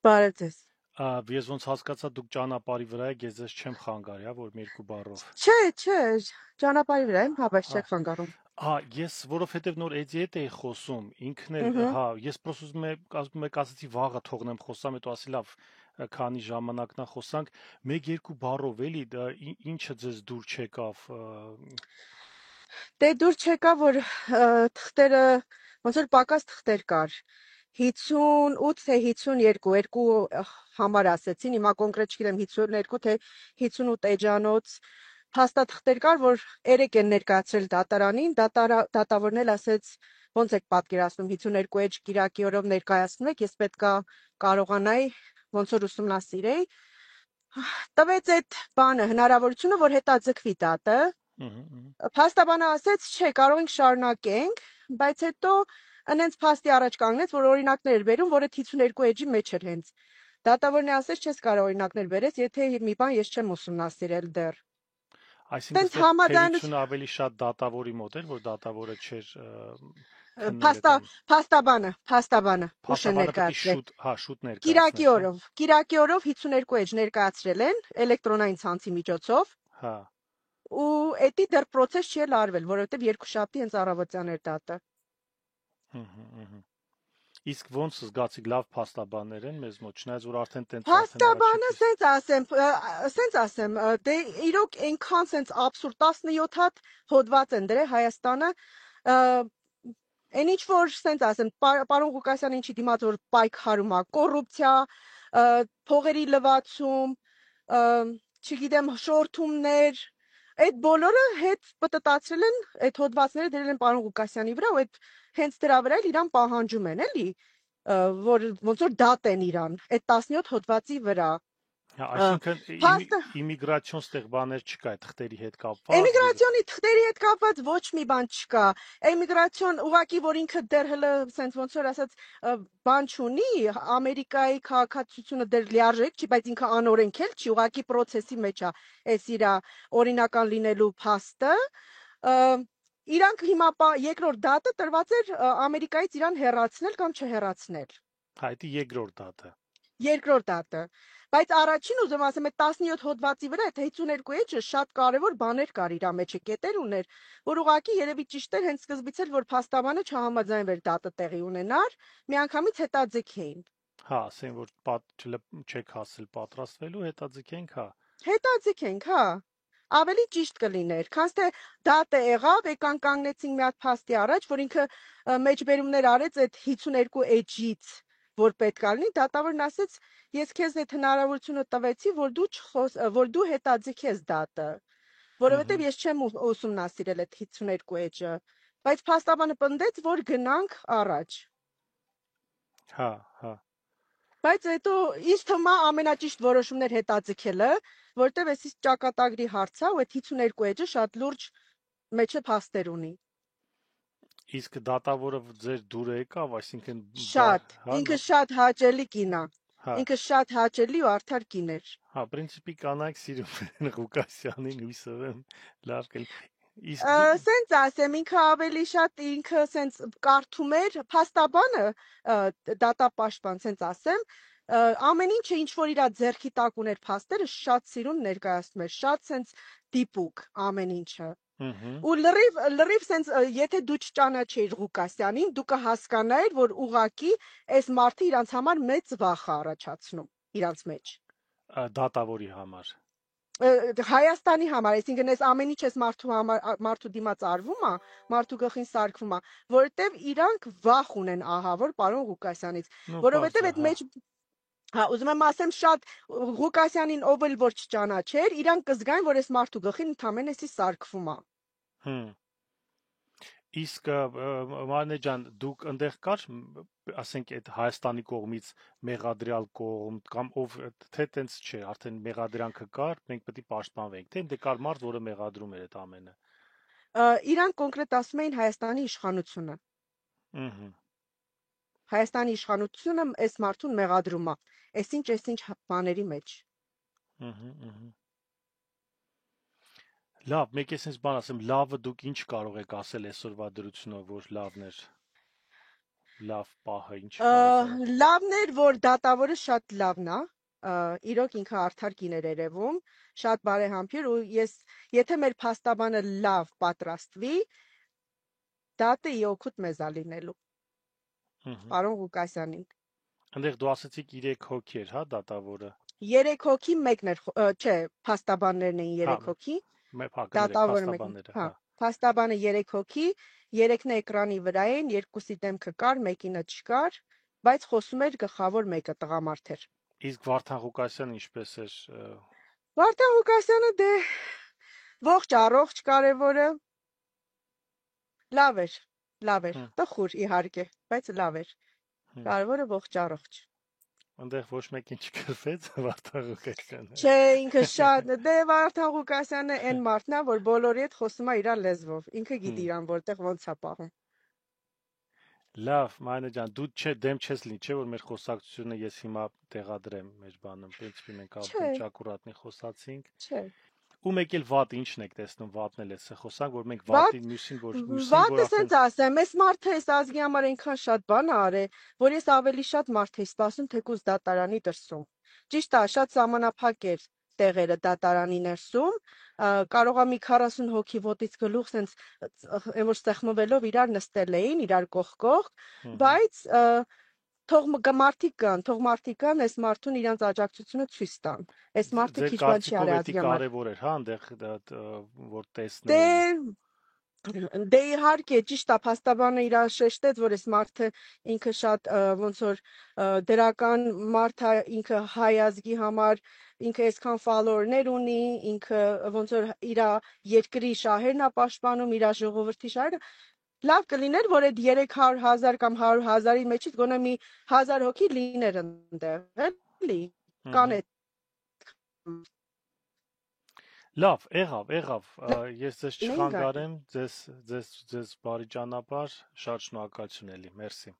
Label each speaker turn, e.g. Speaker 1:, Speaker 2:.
Speaker 1: Բարև ձեզ։
Speaker 2: Ես ոնց հասկացա դուք ճանապարհի վրա եք, ես ձեզ չեմ խանգարի, հա, որ մի երկու բառով։
Speaker 1: Չէ, ճանապարհի վրա եմ, հա, բայց
Speaker 2: Հա,
Speaker 1: չեք խանգարում։
Speaker 2: ես որովհետև նոր էջի հետ էի խոսում, ինքն էլ,
Speaker 1: Ըհը։
Speaker 2: հա, ես պրոս ուզում եմ ասացի վաղը թողնեմ խոսամ, հետո ասի լավ, քանի ժամանակն է խոսանք, մեկ-երկու բառով էլի, ինչը ձեզ դուր չեկավ։
Speaker 1: Դե դուր չեկա, որ թղթերը ոնց որ պակաս թղթեր կար։ 58 թե 52, երկու համար ասեցին, հիմա կոնկրետ չգիտեմ 52 թե 58 էջանոց փաստաթղթեր կար, որ երեք են ներկայացրել դատարանին, դատավորն էլ ասեց, ոնց եք պատկերացնում 52 էջ Կիրակի օրով ներկայացնում եք, ես պետքա կարողանայի ոնց որ ուսումնասիրեի, տվեց այդ բանը հնարավորությունը, որ հետաձգվի դատը, փաստաբանը ասեց, չէ, կարող ենք շարունակենք, բայց հետո ընենց փաստի առաջ կանգնեց, որ օրինակներ էր բերում, որը 52 էջի մեջ էր հենց։ Դատավորն ասեց, չես կարող օրինակներ բերես, եթե մի բան ես չեմ ուսումնասիրել դեռ։
Speaker 2: Այսինքն
Speaker 1: Տենց
Speaker 2: ստեղ
Speaker 1: համաձայնություն
Speaker 2: թերությունը ավելի շատ դատավորի մոտ էր, որ դատավորը չէր քննել այդ այն։
Speaker 1: փաստաբանը ուշ են
Speaker 2: Փաստաբանը պետք է
Speaker 1: ներկայացրել։
Speaker 2: շուտ
Speaker 1: Կիրակի
Speaker 2: ներկայացներ, հա։
Speaker 1: օրով 52 էջ ներկայացրել են էլեկտրոնային ցանցի միջոցով,
Speaker 2: Հա։
Speaker 1: ու էդի դեռ process չի էլ արվել, որովհետև երկուշաբթի հենց առավոտյան էր դատը։
Speaker 2: Իսկ ոնց զգացիք, լավ փաստաբաններ են մեզ մոտ, չնայած որ արդեն տենց արդեն
Speaker 1: Փաստաբանը
Speaker 2: առաջիկից։
Speaker 1: սենց ասեմ, դե իրոք այնքան սենց աբսուրդ 17 հատ հոդված են դրել Հայաստանը, այն ինչ որ սենց ասեմ, պարոն Ղուկասյանը ինչի դիմաց որ պայքարում է, կոռուպցիա, փողերի լվացում, չգիտեմ, շորթումներ, այդ բոլորը հետ պտտացրել են, այդ հոդվածները դրել են պարոն Ղուկասյանի վրա, ու այդ հենց դրա վրա էլ իրան պահանջում են, էլի, որ ոնց որ դատեն իրան, այդ 17 հոդվածի վրա։
Speaker 2: Հա, այսինքն
Speaker 1: Փաստը
Speaker 2: իմիգրացիոն ստեղ բաներ չկա այդ թղթերի հետ կապված։
Speaker 1: Էմիգրացիոնի թղթերի հետ կապված ոչ մի բան չկա։ Էմիգրացիոն ուղակի որ ինքը դեռ հələ սենց ոնց որ ասած բան չունի, Ամերիկայի քաղաքացիությունը դեռ լիարժեք չի, բայց ինքը անօրենք էլ չի, ուղակի process-ի մեջ է էս իր օրինական լինելու փաստը։ Իրանք հիմա երկրորդ դատը տրված էր Ամերիկայից իրան հեռացնել կամ չհեռացնել։
Speaker 2: Հա, դա երկրորդ դատը։
Speaker 1: Երկրորդ դատը, բայց առաջին ուզում ասեմ, այդ 17 հոդվածի վրա այդ 52 էջը շատ կարևոր բաներ կար իր մեջը, կետեր ուներ, որ ուղղակի երևի ճիշտ էր հենց սկզբից էլ որ փաստաբանը չհամաձայնվեր դատը տեղի ունենար, միանգամից հետաձգեին։
Speaker 2: Հա, ասեն որ չեք հասել պատրաստվելու, հետաձգենք, հա։
Speaker 1: Հետաձգենք, հա։ Ավելի ճիշտ կլիներ, քանց թե դատը եղավ, եկան կանգնեցին մի հատ փաստի առաջ, որ ինքը մեջբերումներ արեց այդ 52 էջից, որ պետք է լինի, դատավորն ասեց, ես քեզ այդ հնարավորությունը տվեցի, որ դու հետաձգես դատը, որովհետև ես չեմ ուսումնասիրել այդ 52 էջը, բայց փաստաբանը պնդեց, որ գնանք առաջ։
Speaker 2: Հա, հա։
Speaker 1: Բայց հետո ինձ թվում է ամենաճիշտ որոշումներ հետաձգելը, որտեվ էսի ճակատագրի հարց է, ու այդ 52 էջը շատ լուրջ մեջը փաստեր ունի։
Speaker 2: Իսկ դատավորը ձեր դուրը եկավ, այսինքն
Speaker 1: Շատ,
Speaker 2: հա,
Speaker 1: ինքը շատ հաճելի կին է։
Speaker 2: հա,
Speaker 1: Ինքը շատ հաճելի ու արդար կին էր։
Speaker 2: հա, պրինցիպի կանայք սիրում են Ղուկասյանին, հույսով եմ լավ կլ։ Իսկ դու
Speaker 1: Սենց ասեմ, ինքը ավելի շատ ինքը սենց կարդում էր փաստաբանը, դատապաշտպան, սենց ասեմ, ամեն ինչը ինչ որ իր ձեռքի տակ ուներ փաստերը շատ սիրուն ներկայացնում էր, շատ սենց դիպուկ ամեն ինչը։ Ու լրիվ սենց եթե դու չճանաչեիր Ղուկասյանին, դու կհասկանայիր, որ ուղակի այս մարդը իրանց համար մեծ վախ է առաջացնում իրանց մեջ։
Speaker 2: դատավորի համար։
Speaker 1: Հայաստանի համար, այսինքն այս ամեն ինչ էս մարդու դիմաց արվում է, մարդու գլխին սարքվում է, որովհետև իրանք վախ ունեն ահավոր պարոն Ղուկասյանից,
Speaker 2: Ну,
Speaker 1: որովհետև
Speaker 2: բարձր,
Speaker 1: այդ
Speaker 2: հա։
Speaker 1: մեջ հա, ուզում եմ ասեմ շատ Ղուկասյանին ով էլ որ չճանաչեր, իրանք կզգային, որ այս մարդու գլխին ընդամենը էսի սարքվում է։
Speaker 2: Իսկ Մարնե ջան, դուք այնտեղ կար, ասենք այդ Հայաստանի կողմից մեղադրյալ կողմ կամ ով թե տենց չէ, արդեն մեղադրանքը կար, մենք պետք է պաշտպանվենք, թե այնտեղ կար մարդ, որը մեղադրում էր այդ ամենը։
Speaker 1: Իրանք կոնկրետ ասում էին Հայաստանի իշխանությունը։
Speaker 2: Ահա։
Speaker 1: Հայաստանի իշխանությունը այս մարդուն մեղադրում է, այսինչ բաների մեջ։
Speaker 2: Ահա։ Լավ, մեկ էսենց բան ասեմ, լավը դուք ինչ կարող եք ասել այսօրվա դրությունով, որ լավն էր։ լավ պահը ինչ կարող է։
Speaker 1: Լավն էր, որ դատավորը շատ լավն է, իրոք ինքը արդար կին էր երևում, շատ բարեհամբույր ու եթե մեր փաստաբանը լավ պատրաստվի, դատը իօգուտ մեզ ա լինելու։ Պարոն Ղուկասյանին։
Speaker 2: Այնտեղ դու ասացիք 3 հոգի էր, հա, դատավորը։
Speaker 1: 3 հոգի մեկն էր, չէ, փաստաբաններն էին 3 հոգի, դատավորը մեկն, հա, փաստաբանը 3 հոգի, 3-ն էկրանի վրա էին, 2-ի դեմքը կար, մեկինը չկար, բայց խոսում էր գլխավոր մեկը տղամարդ էր։
Speaker 2: Իսկ Վարդան Ղուկասյանը ինչպես էր։
Speaker 1: Վարդան Ղուկասյանը դե ողջ առողջ կարևորը լավ էր, տխուր իհարկե, բայց լավ էր։ Կարևորը ողջ առողջ։
Speaker 2: Այնտեղ ոչ մեկին չկրվեց Վարդան Ղուկասյանը։
Speaker 1: Չէ, ինքը շատ, դե Վարդան Ղուկասյանը այն մարդն է, որ բոլորի հետ խոսում է իր լեզվով։ Ինքը գիտի իրան որտեղ ոնց է պահում։
Speaker 2: Լավ, Մանե ջան, դու դեմ չես լինի, չէ՞ որ մեր խոսակցությունը ես հիմա տեղադրեմ մեր բանում, принципе մենք ապրում ակուրատնի խոսացինք։
Speaker 1: Չէ։
Speaker 2: Ու մեկ էլ վատ ինչն եք տեսնում, վատն էլ էս է խոսանք, որ մենք վատին մյուսին որ
Speaker 1: վատը սենց ասեմ, այս մարդը այս ազգի համար այնքան շատ բան է արել, որ ես ավելի շատ մարդ էի սպասում թեկուզ դատարանի դրսում։ Ճիշտ է, շատ սահմանափակ էր տեղերը դատարանի ներսում, կարող է մի 40 հոգի ոտից գլուխ սենց այն որ ստեղմվելով իրար նստել էին, իրար կողք, բայց թող մարդիկ կան, այս մարդուն իրանց աջակցությունը ցույց տան։ Այս մարդը քիչ բան չի արել ազգի համար։
Speaker 2: Կարևոր էր, հա, այնտեղ որ տեսնեին։
Speaker 1: Դե իհարկե ճիշտ է, փաստաբանը իրան շեշտեց, որ այս մարդը ինքը շատ ոնց որ դրական մարդ է, ինքը հայ ազգի համար, ինքը այսքան follower-ներ ունի, ինքը ոնց որ իր երկրի շահերն է պաշտպանում, իր ժողովրդի շահերը։ Լավ կլիներ, որ այդ 300,000 կամ 100,000-ի մեջից գոնե մի 1000 հոգի լիներ այնտեղ, էլի։ Կան այդ
Speaker 2: Լավ, եղավ, ես ձեզ չխանգարեմ, ձեզ բարի ճանապարհ, շատ շնորհակալություն էլի, մերսի։